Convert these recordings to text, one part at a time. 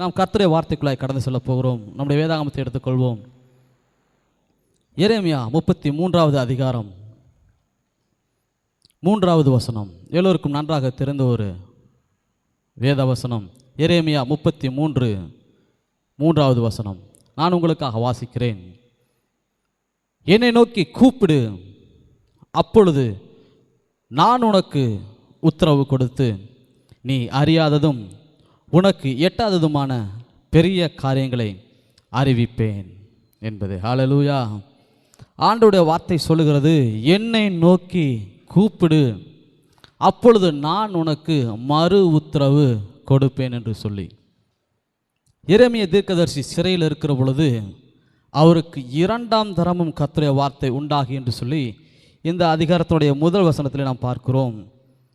நாம் கர்த்தருடைய வார்த்தைக்குள்ளாய் கடந்து செல்ல போகிறோம். நம்முடைய வேதாகமத்தை எடுத்துக்கொள்வோம். எரேமியா 33வது அதிகாரம் 3வது வசனம். எல்லோருக்கும் நன்றாக தெரிந்த ஒரு வேத வசனம். எரேமியா 33:3வது வசனம். நான் உங்களுக்காக வாசிக்கிறேன். என்னை நோக்கி கூப்பிடு, அப்பொழுது நான் உனக்கு உத்தரவு கொடுத்து நீ அறியாததும் உனக்கு எட்டாததுமான பெரிய காரியங்களை அறிவிப்பேன் என்பது. ஹல்லேலூயா. ஆண்டவருடைய வார்த்தை சொல்லுகிறது, என்னை நோக்கி கூப்பிடு, அப்பொழுது நான் உனக்கு மறு உத்தரவு கொடுப்பேன் என்று சொல்லி. எரேமியா தீர்க்கதரிசி சிறையில் இருக்கிற பொழுது அவருக்கு 2ஆம் தரமும் கர்த்தருடைய வார்த்தை உண்டாகி என்று சொல்லி இந்த அதிகாரத்தினுடைய முதல் வசனத்தில் நாம் பார்க்கிறோம்.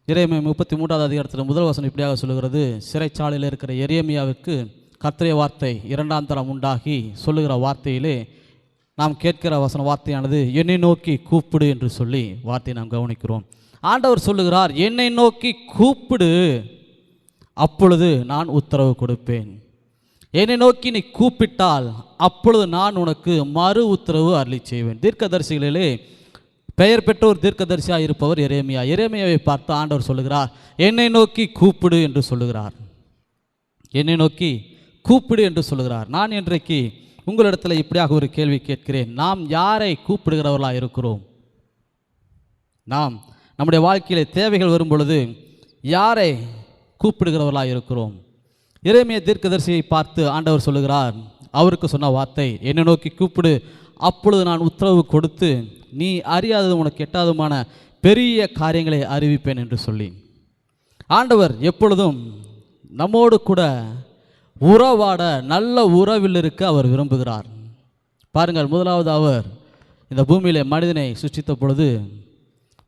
எரேமியா 33வது அதிகாரத்தில் முதல் வசனம் இப்படியாக சொல்லுகிறது, சிறைச்சாலையில் இருக்கிற எரேமியாவுக்கு கர்த்தருடைய வார்த்தை 2ஆம் தரம் உண்டாகி சொல்லுகிற வார்த்தையிலே நாம் கேட்கிற வசன வார்த்தையானது என்னை நோக்கி கூப்பிடு என்று சொல்லி வார்த்தையை நாம் கவனிக்கிறோம். ஆண்டவர் சொல்லுகிறார், என்னை நோக்கி கூப்பிடு, அப்பொழுது நான் உத்தரவு கொடுப்பேன். என்னை நோக்கி நீ கூப்பிட்டால் அப்பொழுது நான் உனக்கு மறு உத்தரவு அருளி செய்வேன். தீர்க்கதரிசிகளிலே பெயர் பெற்றோர் தீர்க்கதரிசியாக இருப்பவர் எரேமியா. எரேமியாவை பார்த்து ஆண்டவர் சொல்லுகிறார், என்னை நோக்கி கூப்பிடு என்று சொல்லுகிறார். என்னை நோக்கி கூப்பிடு என்று சொல்லுகிறார். நான் இன்றைக்கு உங்களிடத்தில் இப்படியாக ஒரு கேள்வி கேட்கிறேன். நாம் யாரை கூப்பிடுகிறவர்களாக இருக்கிறோம்? நாம் நம்முடைய வாழ்க்கையிலே தேவைகள் வரும் பொழுது யாரை கூப்பிடுகிறவர்களாக இருக்கிறோம்? எரேமியா தீர்க்கதரிசியை பார்த்து ஆண்டவர் சொல்லுகிறார், அவருக்கு சொன்ன வார்த்தை, என்னை நோக்கி கூப்பிடு, அப்பொழுது நான் உத்தரவு கொடுத்து நீ அறியாதது உனக்கு எட்டாததுமான பெரிய காரியங்களை அறிவிப்பேன் என்று சொல்லி. ஆண்டவர் எப்பொழுதும் நம்மோடு கூட உறவாட, நல்ல உறவில் இருக்க அவர் விரும்புகிறார். பாருங்கள், முதலாவது அவர் இந்த பூமியிலே மனிதனை சிருஷ்டித்த பொழுது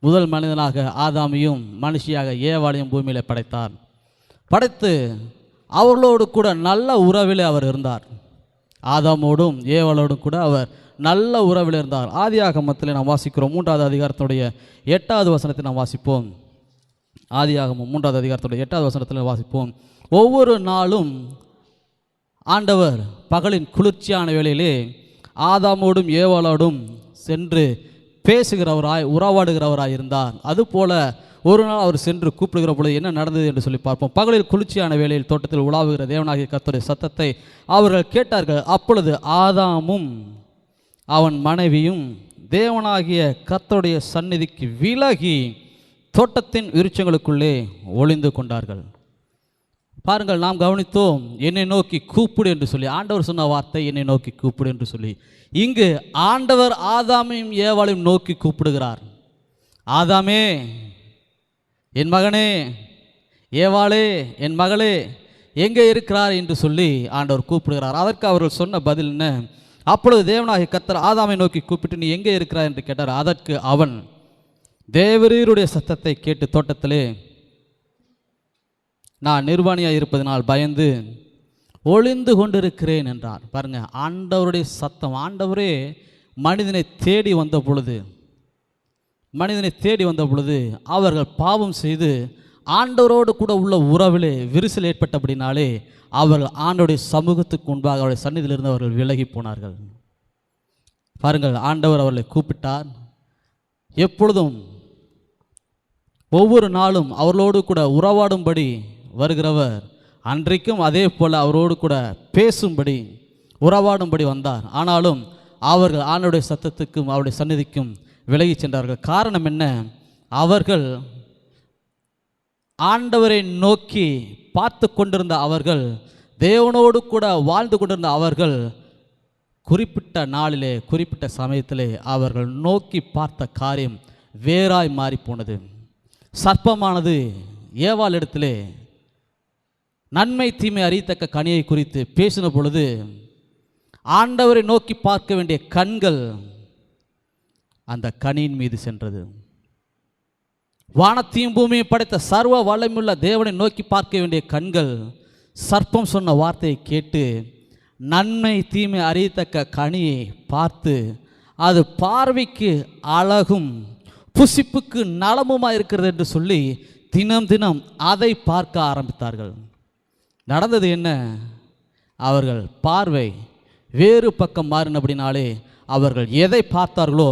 முதல் மனிதனாக ஆதாமையும் மனுஷியாக ஏவாளையும் பூமியிலே படைத்தார். படைத்து அவர்களோடு கூட நல்ல உறவிலே அவர் இருந்தார். ஆதாமோடும் ஏவாளோடும் கூட அவர் நல்ல உறவில் இருந்தார். ஆதியாகமத்தில் நாம் வாசிக்கிறோம். 3வது அதிகாரத்துடைய 8வது வசனத்தை நாம் வாசிப்போம். ஆதியாகமம் 3வது அதிகாரத்துடைய 8வது வசனத்தில் வாசிப்போம். ஒவ்வொரு நாளும் ஆண்டவர் பகலின் குளிர்ச்சியான வேளையிலே ஆதாமோடும் ஏவாளோடும் சென்று பேசுகிறவராய் உறவாடுகிறவராய் இருந்தார். அதுபோல ஒரு நாள் அவர் சென்று கூப்பிடுகிற பொழுது என்ன நடந்தது என்று சொல்லி பார்ப்போம். பகலில் குளிர்ச்சியான வேளையில் தோட்டத்தில் உலாவுகிற தேவனாகிய கர்த்தருடைய சத்தத்தை அவர்கள் கேட்டார்கள். அப்பொழுது ஆதாமும் அவன் மனைவியும் தேவனாகிய கர்த்தருடைய சந்நிதிக்கு விலகி தோட்டத்தின் விருட்சங்களுக்குள்ளே ஒளிந்து கொண்டார்கள். பாருங்கள், நாம் கவனித்தோம், என்னை நோக்கி கூப்பிடு என்று சொல்லி. ஆண்டவர் சொன்ன வார்த்தை என்னை நோக்கி கூப்பிடு என்று சொல்லி. இங்கு ஆண்டவர் ஆதாமையும் ஏவாளையும் நோக்கி கூப்பிடுகிறார். ஆதாமே என் மகனே, ஏவாளே என் மகளே, எங்கே இருக்கிறார் என்று சொல்லி ஆண்டவர் கூப்பிடுகிறார். அதற்கு அவர்கள் சொன்ன பதில் என்ன? அப்பொழுது தேவனாகிய கர்த்தர் ஆதாமை நோக்கி கூப்பிட்டு நீ எங்கே இருக்கிறார் என்று கேட்டார். அதற்கு அவன் தேவரீருடைய சத்தத்தை கேட்டு தோட்டத்திலே நான் நிர்வாணியாக இருப்பதனால் பயந்து ஒளிந்து கொண்டிருக்கிறேன் என்றார். பாருங்க, ஆண்டவருடைய சத்தம். ஆண்டவரே மனிதனை தேடி வந்த பொழுது அவர்கள் பாவம் செய்து ஆண்டவரோடு கூட உள்ள உறவிலே விரிசல் ஏற்பட்டபடினாலே அவர்கள் ஆண்டவருடைய சமூகத்துக்கு முன்பாக அவருடைய சந்நிதியிலிருந்து அவர்கள் விலகி போனார்கள். பாருங்கள், ஆண்டவர் அவர்களை கூப்பிட்டார். எப்பொழுதும் ஒவ்வொரு நாளும் அவர்களோடு கூட உறவாடும்படி வருகிறவர் அன்றைக்கும் அதே போல் அவரோடு கூட பேசும்படி உறவாடும்படி வந்தார். ஆனாலும் அவர்கள் ஆண்டவருடைய சத்தத்துக்கும் அவருடைய சந்நிதிக்கும் விலகி சென்றார்கள். காரணம் என்ன? அவர்கள் ஆண்டவரை நோக்கி பார்த்து கொண்டிருந்த அவர்கள், தேவனோடு கூட வாழ்ந்து கொண்டிருந்த அவர்கள் குறிப்பிட்ட நாளிலே குறிப்பிட்ட சமயத்திலே அவர்கள் நோக்கி பார்த்த காரியம் வேறாய் மாறி போனது. சர்ப்பமானது ஏவாள் இடத்திலே நன்மை தீமை அறியத்தக்க கனியை குறித்து பேசின பொழுது ஆண்டவரை நோக்கி பார்க்க வேண்டிய கண்கள் அந்த கனியின் மீது சென்றது. வானத்தையும் பூமியை படைத்த சர்வ வல்லமையுள்ள தேவனை நோக்கி பார்க்க வேண்டிய கண்கள் சர்ப்பம் சொன்ன வார்த்தையை கேட்டு நன்மை தீமை அறியத்தக்க கனியை பார்த்து அது பார்வைக்கு அழகும் புசிப்புக்கு நலமுமாக இருக்கிறது என்று சொல்லி தினம் தினம் அதை பார்க்க ஆரம்பித்தார்கள். நடந்தது என்ன? அவர்கள் பார்வை வேறு பக்கம் மாறினபடினாலே அவர்கள் எதை பார்த்தார்களோ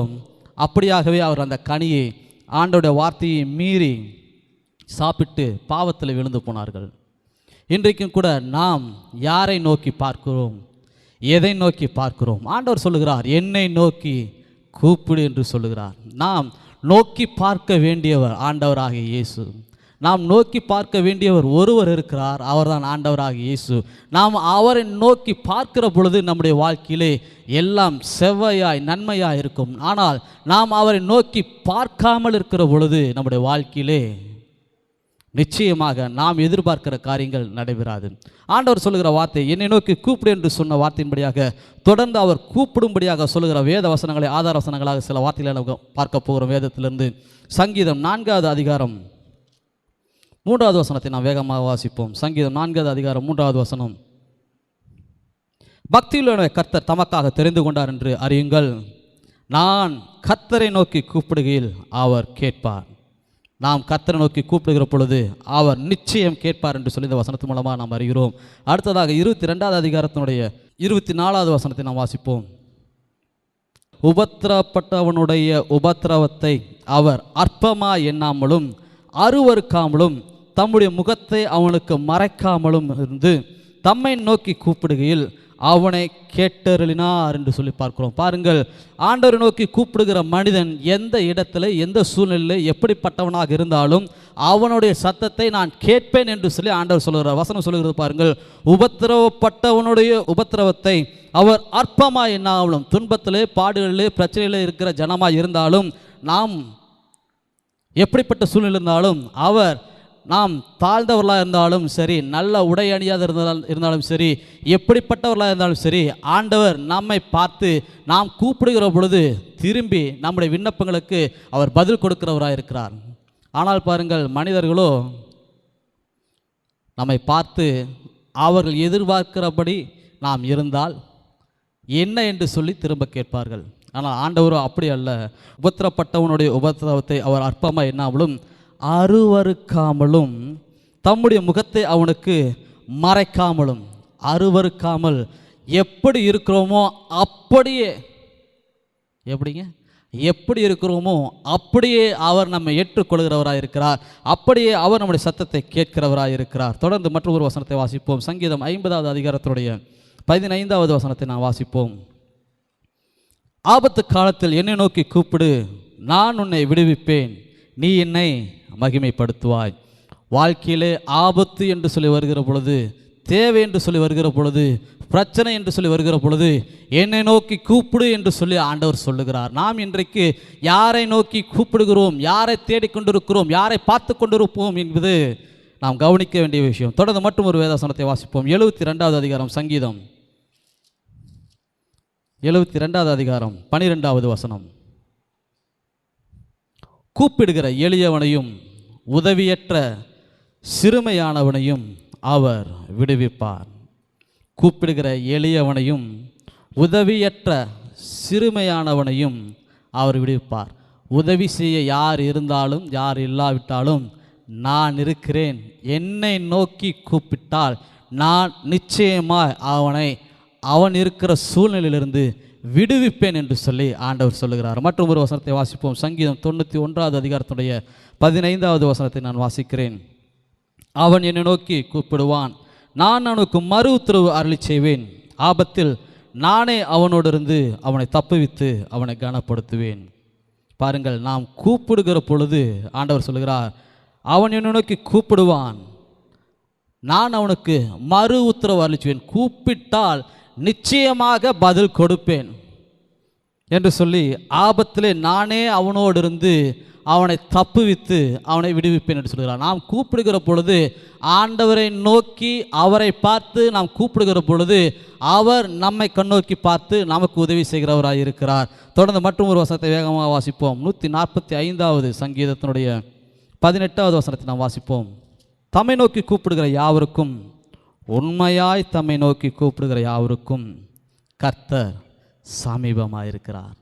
அப்படியாகவே அவர் அந்த கனியை ஆண்டவருடைய வார்த்தையை மீறி சாப்பிட்டு பாவத்தில் விழுந்து போனார்கள். இன்றைக்கும் கூட நாம் யாரை நோக்கி பார்க்கிறோம், எதை நோக்கி பார்க்கிறோம்? ஆண்டவர் சொல்லுகிறார், என்னை நோக்கி கூப்பிடு என்று சொல்லுகிறார். நாம் நோக்கி பார்க்க வேண்டியவர் ஆண்டவராகிய இயேசு. நாம் நோக்கி பார்க்க வேண்டியவர் ஒருவர் இருக்கிறார், அவர்தான் ஆண்டவராகிய இயேசு. நாம் அவரை நோக்கி பார்க்கிற பொழுது நம்முடைய வாழ்க்கையிலே எல்லாம் செவ்வையாய் நன்மையாய் இருக்கும். ஆனால் நாம் அவரை நோக்கி பார்க்காமல் இருக்கிற பொழுது நம்முடைய வாழ்க்கையிலே நிச்சயமாக நாம் எதிர்பார்க்கிற காரியங்கள் நடைபெறாது. ஆண்டவர் சொல்லுகிற வார்த்தை, என்னை நோக்கி கூப்பிடு என்று சொன்ன வார்த்தையின்படியாக தொடர்ந்து அவர் கூப்பிடும்படியாக சொல்லுகிற வேத வசனங்களை ஆதார வசனங்களாக சில வார்த்தைகளை நம்ம பார்க்க போகிறோம். வேதத்திலிருந்து சங்கீதம் 4வது அதிகாரம் 3வது வசனத்தை நாம் வேகமாக வாசிப்போம். சங்கீதம் 4வது அதிகாரம் 3வது வசனம். பக்தியுள்ள கர்த்தர் தமக்காக தெரிந்து கொண்டார் என்று அறியுங்கள், நான் கர்த்தரை நோக்கி கூப்பிடுகையில் அவர் கேட்பார். நாம் கர்த்தரை நோக்கி கூப்பிடுகிற பொழுது அவர் நிச்சயம் கேட்பார் என்று சொல்லி இந்த வசனத்தின் மூலமாக நாம் அறிகிறோம். அடுத்ததாக 22வது அதிகாரத்தினுடைய 24வது வசனத்தை நாம் வாசிப்போம். உபத்திரப்பட்டவனுடைய உபத்திரவத்தை அவர் அற்பமாய் எண்ணாமலும் அருவருக்காமலும் தம்முடைய முகத்தை அவனுக்கு மறைக்காமலும் இருந்து தம்மை நோக்கி கூப்பிடுகையில் அவனை கேட்டருளினார் என்று சொல்லி பார்க்கிறோம். பாருங்கள், ஆண்டவரை நோக்கி கூப்பிடுகிற மனிதன் எந்த இடத்துல எந்த சூழ்நிலையில் எப்படிப்பட்டவனாக இருந்தாலும் அவனுடைய சத்தத்தை நான் கேட்பேன் என்று சொல்லி ஆண்டவர் சொல்லுகிறார். வசனம் சொல்லுகிறது பாருங்கள், உபத்திரவப்பட்டவனுடைய உபத்திரவத்தை அவர் அற்பமாய் எண்ணாமலும், துன்பத்திலே பாடுகளிலே பிரச்சனையிலே இருக்கிற ஜனமாய் இருந்தாலும், நாம் எப்படிப்பட்ட சூழ்நிலை இருந்தாலும், அவர் நாம் தாழ்ந்தவர்களாக இருந்தாலும் சரி, நல்ல உடை அணியாத இருந்தாலும் சரி, எப்படிப்பட்டவர்களாக இருந்தாலும் சரி, ஆண்டவர் நம்மை பார்த்து நாம் கூப்பிடுகிற பொழுது திரும்பி நம்முடைய விண்ணப்பங்களுக்கு அவர் பதில் கொடுக்கிறவராக இருக்கிறார். ஆனால் பாருங்கள், மனிதர்களோ நம்மை பார்த்து அவர்கள் எதிர்பார்க்கிறபடி நாம் இருந்தால் என்ன என்று சொல்லி திரும்ப கேட்பார்கள். ஆனால் ஆண்டவரோ அப்படி அல்ல. உபத்திரப்பட்டவனுடைய உபத்திரவத்தை அவர் அற்பமாக எண்ணாமலும் அருவருக்காமலும் தம்முடைய முகத்தை அவனுக்கு மறைக்காமலும். அருவருக்காமல் எப்படி இருக்கிறோமோ அப்படியே, எப்படிங்க, எப்படி இருக்கிறோமோ அப்படியே அவர் நம்மை ஏற்றுக்கொள்கிறவராக இருக்கிறார். அப்படியே அவர் நம்முடைய சத்தத்தை கேட்கிறவராக இருக்கிறார். தொடர்ந்து மற்றொரு வசனத்தை வாசிப்போம். சங்கீதம் 50வது அதிகாரத்தினுடைய 15வது வசனத்தை நான் வாசிப்போம். ஆபத்து காலத்தில் என்னை நோக்கி கூப்பிடு, நான் உன்னை விடுவிப்பேன், நீ என்னை மகிமைப்படுத்துவாய். வாழ்க்கையிலே ஆபத்து என்று சொல்லி வருகிற பொழுது, தேவை என்று சொல்லி வருகிற பொழுது, பிரச்சனை என்று சொல்லி வருகிற பொழுது என்னை நோக்கி கூப்பிடு என்று சொல்லி ஆண்டவர் சொல்லுகிறார். நாம் இன்றைக்கு யாரை நோக்கி கூப்பிடுகிறோம், யாரை தேடிக்கொண்டிருக்கிறோம், யாரை பார்த்து கொண்டிருப்போம் என்பது நாம் கவனிக்க வேண்டிய விஷயம். தொடர்ந்து மட்டும் ஒரு வேதாசனத்தை வாசிப்போம். 72வது அதிகாரம் சங்கீதம் 72வது அதிகாரம் 12வது வசனம். கூப்பிடுகிற எளியவனையும் உதவியற்ற சிறுமையானவனையும் அவர் விடுவிப்பார். கூப்பிடுகிற எளியவனையும் உதவியற்ற சிறுமையானவனையும் அவர் விடுவிப்பார். உதவி செய்ய யார் இருந்தாலும் யார் இல்லாவிட்டாலும் நான் இருக்கிறேன், என்னை நோக்கி கூப்பிட்டால் நான் நிச்சயமாக அவன் இருக்கிற சூழ்நிலையிலிருந்து விடுவிப்பேன் என்று சொல்லி ஆண்டவர் சொல்லுகிறார். மற்றும் ஒரு வசனத்தை வாசிப்போம். சங்கீதம் 91வது அதிகாரத்துடைய 15வது வசனத்தை நான் வாசிக்கிறேன். அவன் என்னை நோக்கி கூப்பிடுவான், நான் அவனுக்கு மறு உத்தரவு அருளி செய்வேன், ஆபத்தில் நானே அவனோடு இருந்து அவனை தப்புவித்து அவனை கனப்படுத்துவேன். பாருங்கள், நாம் கூப்பிடுகிற பொழுது ஆண்டவர் சொல்லுகிறார், அவன் என்னை நோக்கி கூப்பிடுவான், நான் அவனுக்கு மறு உத்தரவு அருளிச்சுவேன், கூப்பிட்டால் நிச்சயமாக பதில் கொடுப்பேன் என்று சொல்லி ஆபத்திலே நானே அவனோடு இருந்து அவனை தப்புவித்து அவனை விடுவிப்பேன் என்று சொல்கிறார். நாம் கூப்பிடுகிற பொழுது ஆண்டவரை நோக்கி அவரை பார்த்து நாம் கூப்பிடுகிற பொழுது அவர் நம்மை கண்ணோக்கி பார்த்து நமக்கு உதவி செய்கிறவராக இருக்கிறார். தொடர்ந்து மற்றும் ஒரு வசனத்தை வேகமாக வாசிப்போம். 145வது சங்கீதத்தினுடைய 18வது வசனத்தை நாம் வாசிப்போம். தம்மை நோக்கி கூப்பிடுகிற யாவருக்கும், உண்மையாய் தம்மை நோக்கி கூப்பிடுகிற யாவருக்கும் கர்த்தர் சமீபமாயிருக்கிறார்.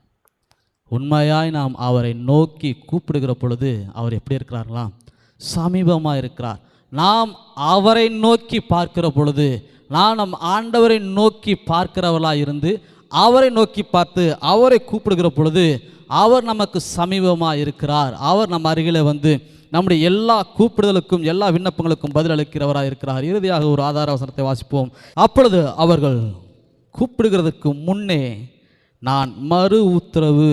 உண்மையாய் நாம் அவரை நோக்கி கூப்பிடுகிற பொழுது அவர் எப்படி இருக்கிறார்களாம்? சமீபமாக இருக்கிறார். நாம் அவரை நோக்கி பார்க்கிற பொழுது, நாம் நம் ஆண்டவரை நோக்கி பார்க்கிறவர்களாக இருந்து அவரை நோக்கி பார்த்து அவரை கூப்பிடுகிற பொழுது அவர் நமக்கு சமீபமாக இருக்கிறார். அவர் நம் அருகில் வந்து நம்முடைய எல்லா கூப்பிடுதலுக்கும் எல்லா விண்ணப்பங்களுக்கும் பதிலளிக்கிறவராக இருக்கிறார். இறுதியாக ஒரு ஆதார வசனத்தை வாசிப்போம். அப்பொழுது அவர்கள் கூப்பிடுகிறதுக்கு முன்னே நான் மறு உத்தரவு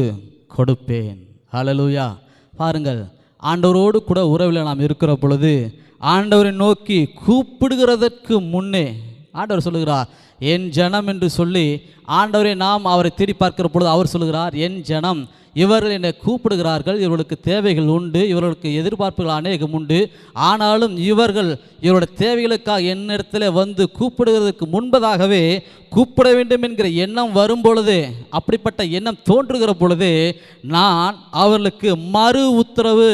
கொடுப்பேன். ஹல்லேலூயா. பாருங்கள், ஆண்டவரோடு கூட உறவில் நாம் இருக்கிற பொழுது ஆண்டவரை நோக்கி கூப்பிடுகிறதற்கு முன்னே ஆண்டவர் சொல்லுகிறார், என் ஜனம் என்று சொல்லி ஆண்டவரை நாம் அவரை தேடி பார்க்கிற பொழுது அவர் சொல்லுகிறார், என் ஜனம், இவர்கள் என்னை கூப்பிடுகிறார்கள், இவர்களுக்கு தேவைகள் உண்டு, இவர்களுக்கு எதிர்பார்ப்புகள் அநேகம் உண்டு. ஆனாலும் இவர்கள் இவருடைய தேவைகளுக்காக என்னிடத்தில் வந்து கூப்பிடுகிறதுக்கு முன்பதாகவே கூப்பிட வேண்டும் என்கிற எண்ணம் வரும் பொழுதே, அப்படிப்பட்ட எண்ணம் தோன்றுகிற பொழுதே நான் அவர்களுக்கு மறு உத்தரவு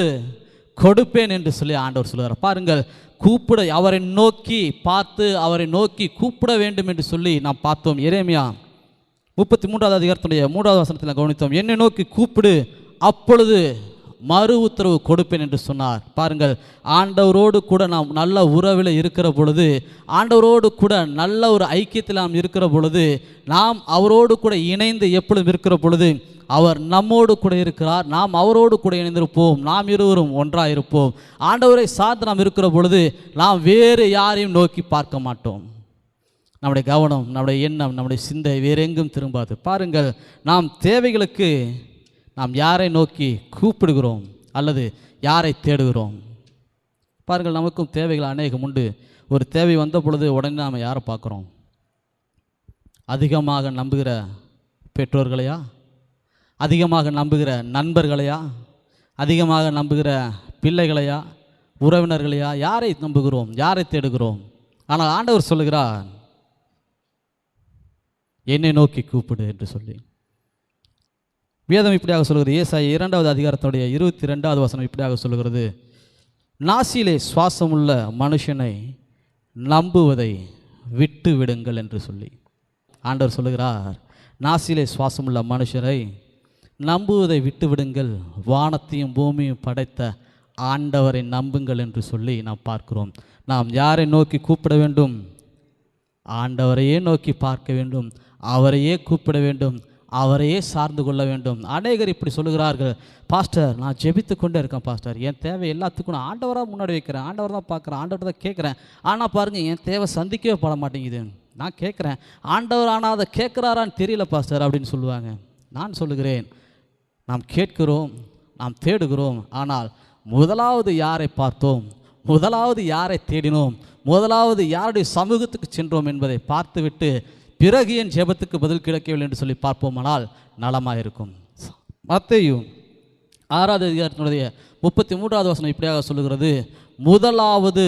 கொடுப்பேன் என்று சொல்லி ஆண்டவர் சொல்லுகிறார். பாருங்கள், கூப்பிட அவரை நோக்கி பார்த்து அவரை நோக்கி கூப்பிட வேண்டும் என்று சொல்லி நாம் பார்த்தோம். எரேமியா 33வது அதிகாரத்துடைய 3வது வசனத்தில் கவனித்தோம். என்னை நோக்கி கூப்பிடு, அப்பொழுது மறு உத்தரவு கொடுப்பேன் என்று சொன்னார். பாருங்கள், ஆண்டவரோடு கூட நாம் நல்ல உறவில் இருக்கிற பொழுது, ஆண்டவரோடு கூட நல்ல ஒரு ஐக்கியத்தில் நாம் இருக்கிற பொழுது, நாம் அவரோடு கூட இணைந்து எப்பொழுதும் இருக்கிற பொழுது அவர் நம்மோடு கூட இருக்கிறார், நாம் அவரோடு கூட இணைந்திருப்போம், நாம் இருவரும் ஒன்றாக இருப்போம். ஆண்டவரை சார்ந்து நாம் இருக்கிற பொழுது நாம் வேறு யாரையும் நோக்கி பார்க்க மாட்டோம். நம்முடைய கவனம், நம்முடைய எண்ணம், நம்முடைய சிந்தை வேறு எங்கும் திரும்பாது. பாருங்கள், நாம் தேவைகளுக்கு நாம் யாரை நோக்கி கூப்பிடுகிறோம் அல்லது யாரை தேடுகிறோம்? பாருங்கள், நமக்கும் தேவைகள் அநேகம் உண்டு. ஒரு தேவை வந்த பொழுது உடனே நாம் யாரை பார்க்குறோம்? அதிகமாக நம்புகிற பெற்றோர்களையா, அதிகமாக நம்புகிற நண்பர்களையா, அதிகமாக நம்புகிற பிள்ளைகளையா, உறவினர்களையா? யாரை நம்புகிறோம்? யாரை தேடுகிறோம்? ஆனால் ஆண்டவர் சொல்லுகிறார், என்னை நோக்கி கூப்பிடு என்று சொல்லி. வேதம் இப்படியாக சொல்கிறது. ஏசாயா 2வது அதிகாரத்துடைய 22வது வசனம் இப்படியாக சொல்லுகிறது, நாசியிலே சுவாசமுள்ள மனுஷனை நம்புவதை விட்டு விடுங்கள் என்று சொல்லி ஆண்டவர் சொல்லுகிறார். நாசியிலே சுவாசமுள்ள மனுஷரை நம்புவதை விட்டு விடுங்கள், வானத்தையும் பூமியும் படைத்த ஆண்டவரை நம்புங்கள் என்று சொல்லி நாம் பார்க்கிறோம். நாம் யாரை நோக்கி கூப்பிட வேண்டும்? ஆண்டவரையே நோக்கி பார்க்க வேண்டும், அவரையே கூப்பிட வேண்டும், அவரையே சார்ந்து கொள்ள வேண்டும். அநேகர் இப்படி சொல்லுகிறார்கள், பாஸ்டர் நான் ஜெபித்து கொண்டே இருக்கேன் பாஸ்டர், என் தேவை எல்லாத்துக்கும் நான் ஆண்டவராக முன்னாடி வைக்கிறேன், ஆண்டவர் தான் பார்க்குறேன், ஆண்டவர் தான் கேட்குறேன், ஆனால் பாருங்கள் என் தேவை சந்திக்கவே பட மாட்டேங்குது. நான் கேட்குறேன், ஆண்டவர் ஆனால் அதை கேட்குறாரான்னு தெரியல பாஸ்டர் அப்படின்னு சொல்லுவாங்க. நான் சொல்லுகிறேன், நாம் கேட்கிறோம், நாம் தேடுகிறோம், ஆனால் முதலாவது யாரை பார்த்தோம், முதலாவது யாரை தேடினோம், முதலாவது யாருடைய சமூகத்துக்கு சென்றோம் என்பதை பார்த்துவிட்டு பிறகு என் ஜெபத்துக்கு பதில் கிடைக்கவில்லை என்று சொல்லி பார்ப்போமானால் நலமாக இருக்கும். மத்தேயு 6வது அதிகாரத்தினுடைய 33வது வசனம் இப்படியாக சொல்லுகிறது, முதலாவது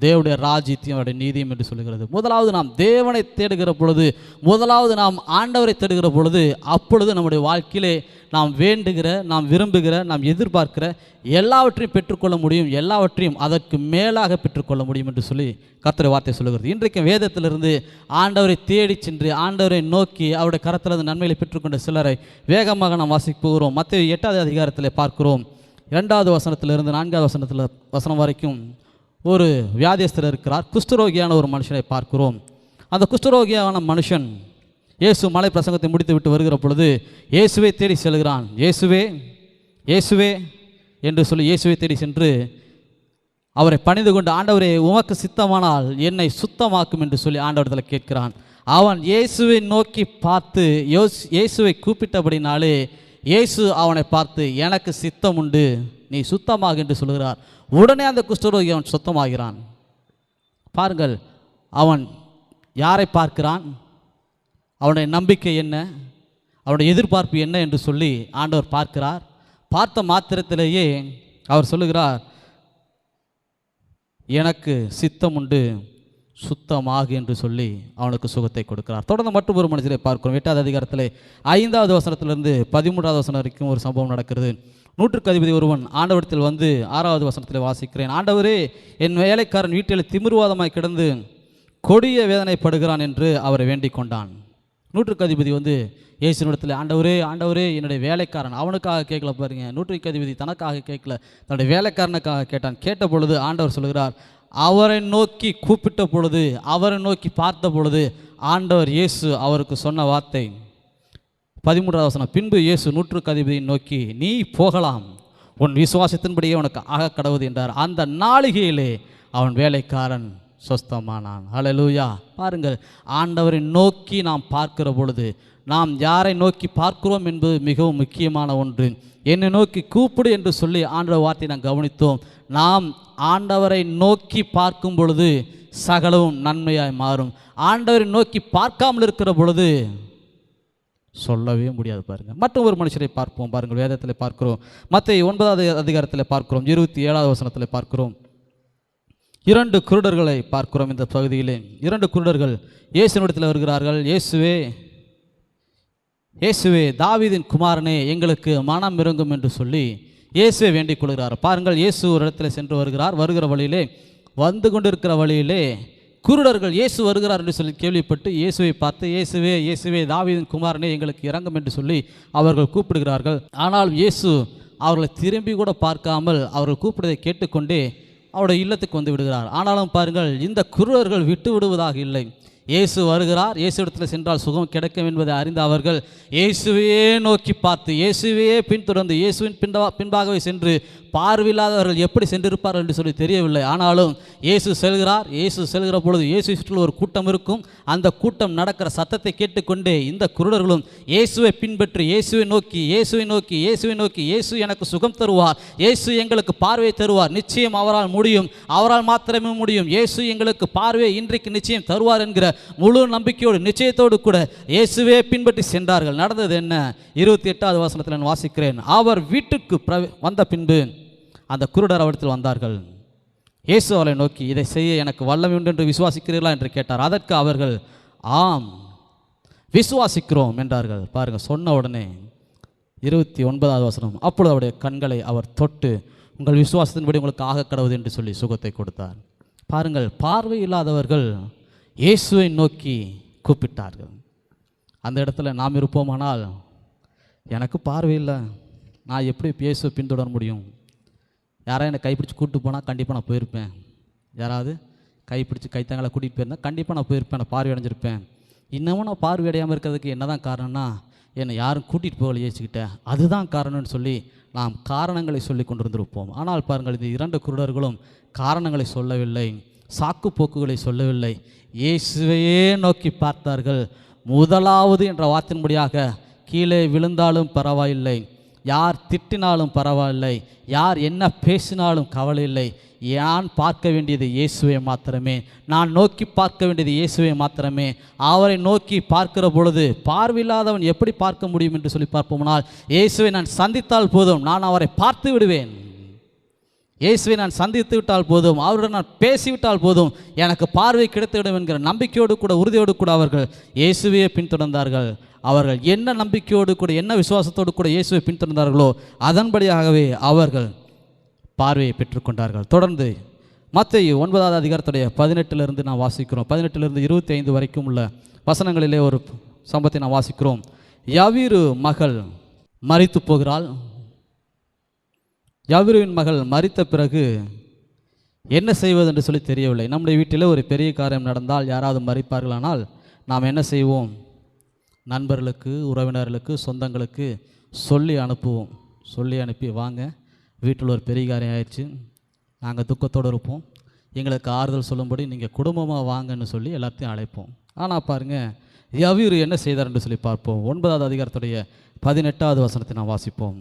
தேவனுடைய ராஜ்யத்தையும் அவருடைய நீதியும் என்று சொல்லுகிறது. முதலாவது நாம் தேவனை தேடுகிற பொழுது, முதலாவது நாம் ஆண்டவரை தேடுகிற பொழுது, அப்பொழுது நம்முடைய வாழ்க்கையிலே நாம் வேண்டுகிற, நாம் விரும்புகிற, நாம் எதிர்பார்க்கிற எல்லாவற்றையும் பெற்றுக்கொள்ள முடியும், எல்லாவற்றையும் அதற்கு மேலாக பெற்றுக்கொள்ள முடியும் என்று சொல்லி கர்த்தருடைய வார்த்தை சொல்லுகிறது. இன்றைக்கு வேதத்திலிருந்து ஆண்டவரை தேடி சென்று ஆண்டவரை நோக்கி அவருடைய கரத்திலிருந்து நன்மைகளை பெற்றுக்கொண்ட சிலரை வேகமாக நாம் வாசிக்க போகிறோம். மத்தேயு 8வது அதிகாரத்தில் பார்க்கிறோம். 2வது வசனத்திலிருந்து 4வது வசனம் வரைக்கும் ஒரு வியாதியஸ்தர் இருக்கிறார். குஷ்டரோகியான ஒரு மனுஷனை பார்க்கிறோம். அந்த குஷ்டரோகியான மனுஷன் இயேசு மலை பிரசங்கத்தை முடித்து விட்டு வருகிற பொழுது இயேசுவை தேடி செல்கிறான். இயேசுவே இயேசுவே என்று சொல்லி இயேசுவை தேடி சென்று அவரை பணிந்து கொண்டு, ஆண்டவரே உமக்கு சித்தமானால் என்னை சுத்தமாக்கும் என்று சொல்லி ஆண்டவரிடத்தில் கேட்கிறான். அவன் இயேசுவை நோக்கி பார்த்து இயேசுவை கூப்பிட்டபடினாலே இயேசு அவனை பார்த்து, எனக்கு சித்தம் உண்டு, நீ சுத்தமாக என்று சொல்கிறார். உடனே அந்த குஷ்டரோகி அவன் சுத்தமாகிறான். பாருங்கள், அவன் யாரை பார்க்கிறான், அவனுடைய நம்பிக்கை என்ன, அவனுடைய எதிர்பார்ப்பு என்ன என்று சொல்லி ஆண்டவர் பார்க்கிறார். பார்த்த மாத்திரத்திலேயே அவர் சொல்லுகிறார், எனக்கு சித்தம் உண்டு, சுத்தமாக என்று சொல்லி அவனுக்கு சுகத்தை கொடுக்கிறார். தொடர்ந்து மட்டும் ஒரு மனுஷரை பார்க்கிறோம். 8வது அதிகாரத்தில் 5வது வசனத்திலிருந்து 13வது வசனம் வரைக்கும் ஒரு சம்பவம் நடக்கிறது. 100க்கு அதிபதி ஒருவன் ஆண்டவரிடத்தில் வந்து 6வது வசனத்தில் வாசிக்கிறேன், ஆண்டவரே என் வேலைக்காரன் வீட்டில் திமிர்வாதமாய் கிடந்து கொடிய வேதனைப்படுகிறான் என்று அவரை வேண்டிக் கொண்டான். 100க்கு அதிபதி வந்து இயேசுனிடத்தில், ஆண்டவரே ஆண்டவரே என்னுடைய வேலைக்காரன், அவனுக்காக கேட்கல பாருங்க, 100க்கு அதிபதி தனக்காக கேட்கல, தன்னுடைய வேலைக்காரனுக்காக கேட்டான். கேட்ட பொழுது ஆண்டவர் சொல்கிறார், அவரை நோக்கி கூப்பிட்ட பொழுது, அவரை நோக்கி பார்த்த பொழுது ஆண்டவர் இயேசு அவருக்கு சொன்ன வார்த்தை 13வது வசனம், பின்பு இயேசு நூற்றுக்கு அதிபதியை நோக்கி, நீ போகலாம், உன் விசுவாசத்தின்படியே உனக்கு ஆக கடவுது என்றார். அந்த நாளிகையிலே அவன் வேலைக்காரன் சொஸ்தமானான். ஹல்லேலூயா. பாருங்கள், ஆண்டவரை நோக்கி நாம் பார்க்கிற பொழுது நாம் யாரை நோக்கி பார்க்கிறோம் என்பது மிகவும் முக்கியமான ஒன்று. என்னை நோக்கி கூப்பிடு என்று சொல்லி ஆண்டவர் வார்த்தையை நாம் கவனித்தோம். நாம் ஆண்டவரை நோக்கி பார்க்கும் பொழுது சகலவும் நன்மையாய் மாறும். ஆண்டவரை நோக்கி பார்க்காமல் இருக்கிற பொழுது சொல்லவே முடியாது. பாருங்கள், மற்றும் ஒரு மனுஷரை பார்ப்போம். பாருங்கள், வேதத்தில் பார்க்கிறோம், மத்தேயு 9வது அதிகாரத்தில் பார்க்கிறோம், 27வது வசனத்தில் பார்க்கிறோம். 2 குருடர்களை பார்க்கிறோம். இந்த பகுதியிலே 2 குருடர்கள் இயேசுவிடத்தில் வருகிறார்கள். இயேசுவே தாவீதின் குமாரனே, எங்களுக்கு மனம் இறங்கும் என்று சொல்லி இயேசுவை வேண்டிக் கொள்கிறார். பாருங்கள், இயேசு ஒரு இடத்துல சென்று வருகிறார். வருகிற வழியிலே, வந்து கொண்டிருக்கிற வழியிலே குருடர்கள் இயேசு வருகிறார் என்று சொல்லி கேள்விப்பட்டு இயேசுவை பார்த்து, இயேசுவே தாவீதின் குமாரனே, எங்களுக்கு இறங்கும் என்று சொல்லி அவர்கள் கூப்பிடுகிறார்கள். ஆனால் இயேசு அவர்களை திரும்பி கூட பார்க்காமல் அவர்கள் கூப்பிடுவதை கேட்டுக்கொண்டே அவருடைய இல்லத்துக்கு வந்து விடுகிறார். ஆனாலும் பாருங்கள், இந்த குருடர்கள் விட்டு விடுவதாக இல்லை. இயேசு வருகிறார், இயேசு இடத்துல சென்றால் சுகம் கிடைக்கும் என்பதை அறிந்த அவர்கள் இயேசுவையே நோக்கி பார்த்து, இயேசுவையே பின்தொடர்ந்து, இயேசுவின் பின்பாகவே சென்று, பார்வையில்லாதவர்கள் எப்படி சென்றிருப்பார்கள் என்று சொல்லி தெரியவில்லை. ஆனாலும் இயேசு செல்கிறார். இயேசு செல்கிற பொழுது இயேசு சுற்றில் ஒரு கூட்டம் இருக்கும். அந்த கூட்டம் நடக்கிற சத்தத்தை கேட்டுக்கொண்டே இந்த குருடர்களும் இயேசுவை பின்பற்றி இயேசுவை நோக்கி இயேசு எனக்கு சுகம் தருவார், இயேசு எங்களுக்கு பார்வை தருவார், நிச்சயம் அவரால் முடியும், அவரால் மாத்திரமே முடியும், இயேசு எங்களுக்கு பார்வை இன்றைக்கு நிச்சயம் தருவார் என்கிற முழு நம்பிக்கையோடு நிச்சயத்தோடு கூட இயேசுவே பின்பற்றி சென்றார்கள். நடந்தது என்ன? 28வது வசனத்தில் நான் வாசிக்கிறேன். அவர் வீட்டுக்கு வந்த பின்பு அந்த குருடர் அவரிடத்தில் வந்தார்கள். இயேசு அவரை நோக்கி, இதை செய்ய எனக்கு வல்லமை உண்டு என்று விசுவாசிக்கிறீர்களா என்று கேட்டார். அதற்கு அவர்கள் ஆம் விசுவாசிக்கிறோம் என்றார்கள். பாருங்கள், சொன்ன உடனே 29வது வசனம், அப்பொழுது அவருடைய கண்களை அவர் தொட்டு, உங்கள் விசுவாசத்தின்படி உங்களுக்கு ஆக கடவுது என்று சொல்லி சுகத்தை கொடுத்தார். பாருங்கள், பார்வை இல்லாதவர்கள் இயேசுவை நோக்கி கூப்பிட்டார்கள். அந்த இடத்துல நாம் இருப்போமானால், எனக்கு பார்வை இல்லை, நான் எப்படி இயேசுவை பின்தொடர முடியும்? யாராவது என்னை கைப்பிடிச்சு கூப்பிட்டு போனால் கண்டிப்பாக நான் போயிருப்பேன். யாராவது கைப்பிடிச்சு கைத்தங்களை கூட்டிகிட்டு போயிருந்தால் கண்டிப்பாக நான் போயிருப்பேன், நான் பார்வை அடைஞ்சிருப்பேன். இன்னமும் நான் பார்வை அடையாமல் இருக்கிறதுக்கு என்ன தான் காரணம்னா, என்னை யாரும் கூட்டிகிட்டு போகல இயேசுக்கிட்டேன், அதுதான் காரணம்னு சொல்லி நாம் காரணங்களை சொல்லி கொண்டிருந்திருப்போம். ஆனால் பாருங்கள், இந்த 2 குருடர்களும் காரணங்களை சொல்லவில்லை, சாக்கு போக்குகளை சொல்லவில்லை, இயேசுவையே நோக்கி பார்த்தார்கள். முதலாவது என்ற வார்த்தையின்படியாக கீழே விழுந்தாலும் பரவாயில்லை, யார் திட்டினாலும் பரவாயில்லை, யார் என்ன பேசினாலும் கவலை இல்லை, நான் பார்க்க வேண்டியது இயேசுவை மாத்திரமே, நான் நோக்கி பார்க்க வேண்டியது இயேசுவை மாத்திரமே. அவரை நோக்கி பார்க்கிற பொழுது பார்வையில்லாதவன் எப்படி பார்க்க முடியும் என்று சொல்லி பார்ப்போம்னால், இயேசுவை நான் சந்தித்தால் போதும், நான் அவரை பார்த்து விடுவேன். இயேசுவை நான் சந்தித்து விட்டால் போதும், அவருடன் நான் பேசிவிட்டால் போதும், எனக்கு பார்வை கிடைத்துவிடும் என்கிற நம்பிக்கையோடு கூட உறுதியோடு கூட அவர்கள் இயேசுவையே பின்தொடர்ந்தார்கள். அவர்கள் என்ன நம்பிக்கையோடு கூட என்ன விசுவாசத்தோடு கூட இயேசுவை பின்தொடர்ந்தார்களோ அதன்படியாகவே அவர்கள் பார்வையை பெற்றுக்கொண்டார்கள். தொடர்ந்து மத்தேயு 9வது அதிகாரத்துடைய 18லிருந்து நான் வாசிக்கிறோம். 18லிருந்து 25 வரைக்கும் உள்ள வசனங்களிலே ஒரு சம்பவத்தை நான் வாசிக்கிறோம். யவீரு மகள் மரித்து போகிறாள். யவீருவின் மகள் மரித்த பிறகு என்ன செய்வது என்று சொல்லி தெரியவில்லை. நம்முடைய வீட்டில் ஒரு பெரிய காரியம் நடந்தால், யாராவது மரிப்பார்களானால் நாம் என்ன செய்வோம்? நண்பர்களுக்கு, உறவினர்களுக்கு, சொந்தங்களுக்கு சொல்லி அனுப்புவோம். சொல்லி அனுப்பி, வாங்க வீட்டில் ஒரு பெரிய காரியம் ஆயிடுச்சு, நாங்கள் துக்கத்தோடு இருப்போம், எங்களுக்கு ஆறுதல் சொல்லும்படி நீங்கள் குடும்பமாக வாங்கன்னு சொல்லி எல்லாத்தையும் அழைப்போம். ஆனால் பாருங்கள், யவீரு என்ன செய்தார் என்று சொல்லி பார்ப்போம். 9வது அதிகாரத்துடைய 18வது வசனத்தை நாம் வாசிப்போம்.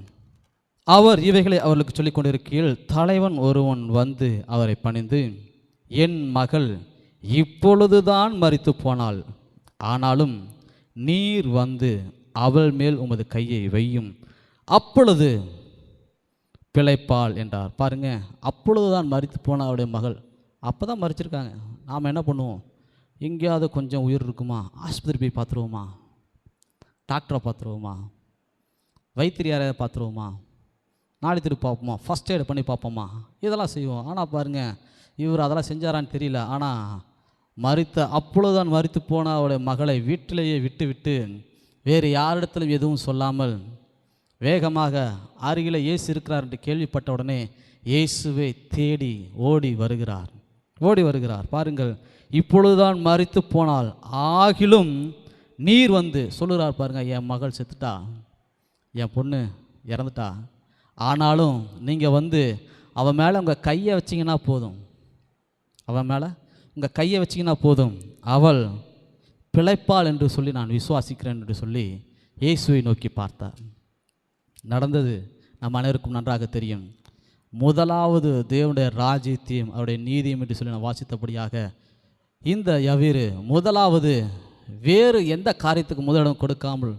அவர் இவைகளை அவர்களுக்கு சொல்லிக் கொண்டிருக்கையில் தலைவன் ஒருவன் வந்து அவரை பணிந்து, என் மகள் இப்பொழுதுதான் மரித்து போனாள், ஆனாலும் நீர் வந்து அவள் மேல் உமது கையை வையும், அப்பொழுது பிழைப்பாள் என்றார். பாருங்க, அப்பொழுதுதான் மரித்து போன அவருடைய மகள். அப்போ தான் மரிச்சிருக்காங்க. நாம் என்ன பண்ணுவோம்? எங்கேயாவது கொஞ்சம் உயிர் இருக்குமா, ஆஸ்பத்திரி போய் பார்த்துருவோமா, டாக்டரை பார்த்துருவோமா, வைத்தியரை பார்த்துருவோமா, நாளை திருப்பி பார்ப்போமா, ஃபஸ்ட் எய்டு பண்ணி பார்ப்போமா, இதெல்லாம் செய்வோம். ஆனால் பாருங்கள், இவர் அதெல்லாம் செஞ்சாரான்னு தெரியல. ஆனால் அப்பொழுதுதான் மரித்து போன அவருடைய மகளை வீட்டிலேயே விட்டு வேறு யாரிடத்திலும் எதுவும் சொல்லாமல் வேகமாக அருகில் இயேசு இருக்கிறார் என்று கேள்விப்பட்ட உடனே இயேசுவை தேடி ஓடி வருகிறார். ஓடி வருகிறார். பாருங்கள், இப்பொழுதுதான் மரித்து போனால் ஆகிலும் நீர் வந்து சொல்லுகிறார் பாருங்க, என் மகள் செத்துட்டா, என் பொண்ணு இறந்துட்டா, ஆனாலும் நீங்கள் வந்து அவன் மேலே உங்கள் கையை வச்சிங்கன்னா போதும், அவன் மேலே உங்கள் கையை வச்சிங்கன்னா போதும், அவள் பிழைப்பாள் என்று சொல்லி நான் விசுவாசிக்கிறேன் என்று சொல்லி இயேசுவை நோக்கி பார்த்தார். நடந்தது நம் அனைவருக்கும் நன்றாக தெரியும். முதலாவது தேவனுடைய ராஜ்யத்தையும் அவருடைய நீதியும் என்று சொல்லி நான் வாசித்தபடியாக இந்த யவீரு முதலாவது வேறு எந்த காரியத்துக்கு முதலிடம் கொடுக்காமல்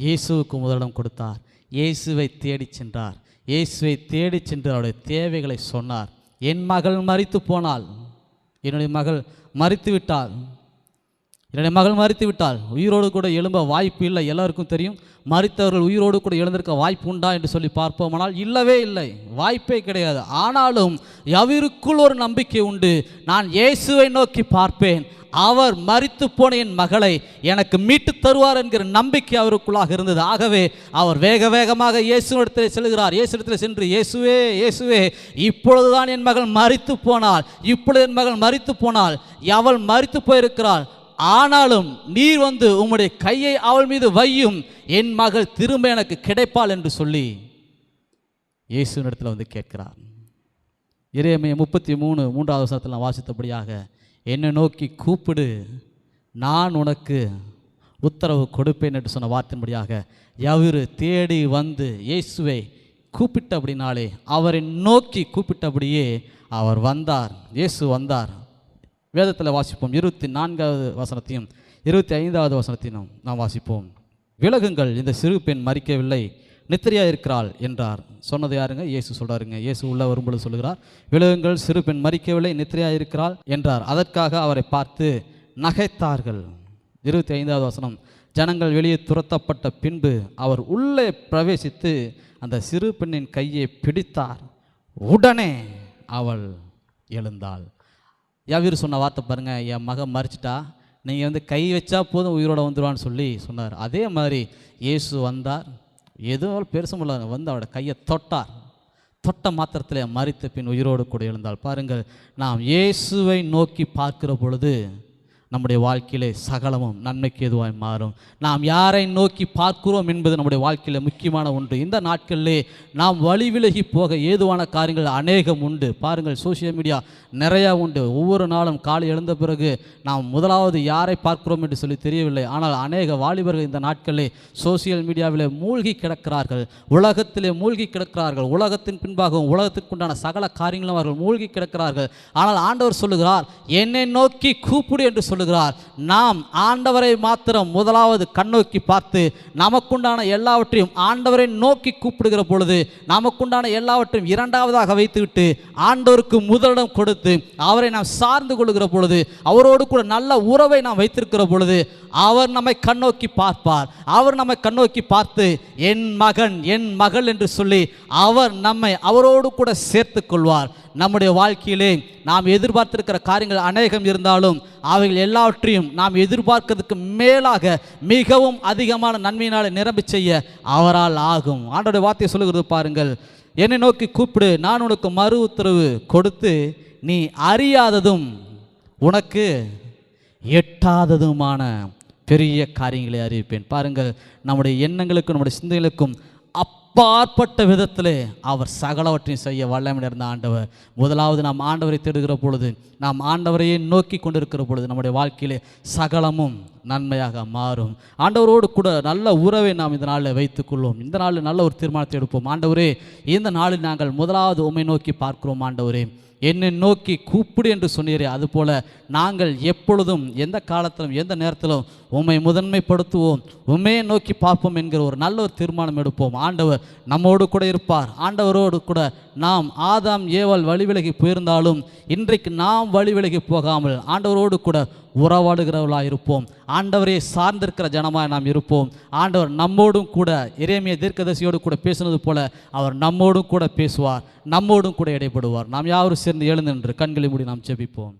இயேசுவுக்கு முதலிடம் கொடுத்தார். இயேசுவை தேடி சென்றார். இயேசுவை தேடி சென்று அவருடைய தேவைகளை சொன்னார். என் மகள் மரித்து போனாள், என்னுடைய மகள் மரித்து விட்டாள், என்னுடைய மகள் மரித்து விட்டாள், உயிரோடு கூட எழும்ப வாய்ப்பு இல்லை. எல்லாருக்கும் தெரியும், மரித்தவர்கள் உயிரோடு கூட எழுந்திருக்க வாய்ப்பு உண்டா என்று சொல்லி பார்ப்போமானால் இல்லவே இல்லை, வாய்ப்பே கிடையாது. ஆனாலும் யவீருக்குள் ஒரு நம்பிக்கை உண்டு. நான் இயேசுவை நோக்கி பார்ப்பேன், அவர் மரித்து போன என் மகளை எனக்கு மீட்டு தருவார் என்கிற நம்பிக்கை அவருக்குள்ளாக இருந்தது. ஆகவே அவர் வேக வேகமாக இயேசுவிடத்தில் செல்கிறார். இயேசுவிடத்தில் சென்று, இயேசுவே இயேசுவே, இப்பொழுதுதான் என் மகள் மரித்து போனாள், இப்பொழுது என் மகள் மரித்து போனாள், அவள் மரித்து போயிருக்கிறாள், ஆனாலும் நீர் வந்து உம்முடைய கையை அவள் மீது வையும், என் மகள் திரும்ப எனக்கு கிடைப்பாள் என்று சொல்லி இயேசுவினிடத்தில் வந்து கேட்கிறார். எரேமியா 33:3 வசனத்தில் நான் வாசித்தபடியாக, என்னை நோக்கி கூப்பிடு, நான் உனக்கு உத்தரவு கொடுப்பேன் என்று சொன்ன வார்த்தையின்படியாக யவீரு தேடி வந்து இயேசுவை கூப்பிட்டபடினாலே, அவரை நோக்கி கூப்பிட்டபடியே அவர் வந்தார். இயேசு வந்தார். வேதத்தில் வாசிப்போம். 24வது வசனத்தையும் 25வது வசனத்தையும் நாம் வாசிப்போம். விலகுங்கள், இந்த சிறு பெண் மரிக்கவில்லை, நித்திரையாக இருக்கிறாள் என்றார். சொன்னது யாருங்க? இயேசு சொல்கிறாருங்க. இயேசு உள்ள வரும்பொழுது சொல்கிறார், விலகுங்கள், சிறு பெண் மரிக்கவில்லை, நித்திரையாக இருக்கிறாள் என்றார். அதற்காக அவரை பார்த்து நகைத்தார்கள். 25வது வசனம், ஜனங்கள் வெளியே துரத்தப்பட்ட பின்பு அவர் உள்ளே பிரவேசித்து அந்த சிறு பெண்ணின் கையை பிடித்தார், உடனே அவள் எழுந்தாள். யவீரு சொன்ன வார்த்தை பாருங்கள், என் மகன் மரிச்சிட்டா, நீங்கள் வந்து கை வச்சா போதும் உயிரோட வந்துடுவான்னு சொல்லி சொன்னார். அதே மாதிரி இயேசு வந்தார், எதுவும் பெருசும் இல்லாத வந்து அவரோட கையை தொட்டார். தொட்ட மாத்திரத்தில் மரித்த பின் உயிரோடு கூட எழுந்தாள். பாருங்கள், நாம் இயேசுவை நோக்கி பார்க்கிற பொழுது நம்முடைய வாழ்க்கையிலே சகலமும் நன்மைக்கு எதுவாய் மாறும். நாம் யாரை நோக்கி பார்க்கிறோம் என்பது நம்முடைய வாழ்க்கையில் முக்கியமான ஒன்று. இந்த நாட்களிலே நாம் வழி விலகி போக ஏதுவான காரியங்கள் அநேகம் உண்டு. பாருங்கள், சோசியல் மீடியா நிறையா உண்டு. ஒவ்வொரு நாளும் காலை எழுந்த பிறகு நாம் முதலாவது யாரை பார்க்கிறோம் என்று சொல்லி தெரியவில்லை. ஆனால் அநேக வாலிபர்கள் இந்த நாட்களிலே சோசியல் மீடியாவிலே மூழ்கி கிடக்கிறார்கள், உலகத்திலே மூழ்கி கிடக்கிறார்கள். உலகத்தின் பின்பாகவும் உலகத்திற்குண்டான சகல காரியங்களும் அவர்கள் மூழ்கி கிடக்கிறார்கள். ஆனால் ஆண்டவர் சொல்லுகிறார், என்னை நோக்கி கூப்பிடு என்று சொல்லுகிறார். நாம் ஆண்டவரை மாத்திரம் முதலாவது கண்ணோக்கி பார்த்து நமக்குண்டான எல்லாவற்றையும் ஆண்டவரை நோக்கி கூப்பிடுகிற பொழுது, நமக்குண்டான எல்லாவற்றையும் இரண்டாவதாக வைத்துவிட்டு ஆண்டவருக்கு முதலிடம் கொடுத்து அவரை நாம் சார்ந்து கொள்கிற பொழுது, அவரோடு கூட நல்ல உறவை நாம் வைத்திருக்கிற பொழுது அவர் நம்மை கண்ணோக்கி பார்ப்பார். அவர் நம்மை கண்ணோக்கி பார்த்து என் மகன் என் மகள் என்று சொல்லி அவர் நம்மை அவரோடு கூட சேர்த்து கொள்வார். நம்முடைய வாழ்க்கையிலே நாம் எதிர்பார்த்திருக்கிற காரியங்கள் அநேகம் இருந்தாலும் அவைகள் எல்லாவற்றையும் நாம் எதிர்பார்க்கிறதுக்கு மேலாக மிகவும் அதிகமான நன்மையினாலே நிரம்பி செய்ய அவரால் ஆகும். ஆண்டவருடைய வார்த்தையை சொல்லுகிறது பாருங்கள், என்னை நோக்கி கூப்பிடு, நான் உனக்கு மறு உத்தரவு கொடுத்து நீ அறியாததும் உனக்கு எட்டாததுமான பெரிய காரியங்களை அறிவிப்பேன். பாருங்கள், நம்முடைய எண்ணங்களுக்கும் நம்முடைய சிந்தைகளுக்கும் அப்பாற்பட்ட விதத்திலே அவர் சகலவற்றையும் செய்ய வல்லமை இருந்த ஆண்டவர். முதலாவது நாம் ஆண்டவரை தேடுகிற பொழுது, நாம் ஆண்டவரையே நோக்கி கொண்டிருக்கிற பொழுது நம்முடைய வாழ்க்கையிலே சகலமும் நன்மையாக மாறும். ஆண்டவரோடு கூட நல்ல உறவை நாம் இந்த நாளில் வைத்துக்கொள்வோம். இந்த நாளில் நல்ல ஒரு தீர்மானத்தை எடுப்போம். ஆண்டவரே, இந்த நாளில் நாங்கள் முதலாவது உம்மை நோக்கி பார்க்கிறோம். ஆண்டவரே, என்னை நோக்கி கூப்பிடு என்று சொன்னீரே, அதுபோல் நாங்கள் எப்பொழுதும் எந்த காலத்திலும் எந்த நேரத்திலும் உம்மை முதன்மைப்படுத்துவோம், உம்மையை நோக்கி பார்ப்போம் என்கிற ஒரு நல்ல ஒரு தீர்மானம் எடுப்போம். ஆண்டவர் நம்மோடு கூட இருப்பார். ஆண்டவரோடு கூட நாம் ஆதாம் ஏவாள் வழி விலகி போயிருந்தாலும் இன்றைக்கு நாம் வழி விலகி போகாமல் ஆண்டவரோடு கூட உறவாடுகிறவர்களாக இருப்போம். ஆண்டவரை சார்ந்திருக்கிற ஜனமாக நாம் இருப்போம். ஆண்டவர் நம்மோடும் கூட எரேமியா தீர்க்கதரிசியோடு கூட பேசினது போல அவர் நம்மோடும் கூட பேசுவார், நம்மோடும் கூட இடைப்படுவார். நாம் யாரும் சேர்ந்து எழுந்து நின்று கண்களை மூடி நாம் ஜெபிப்போம்.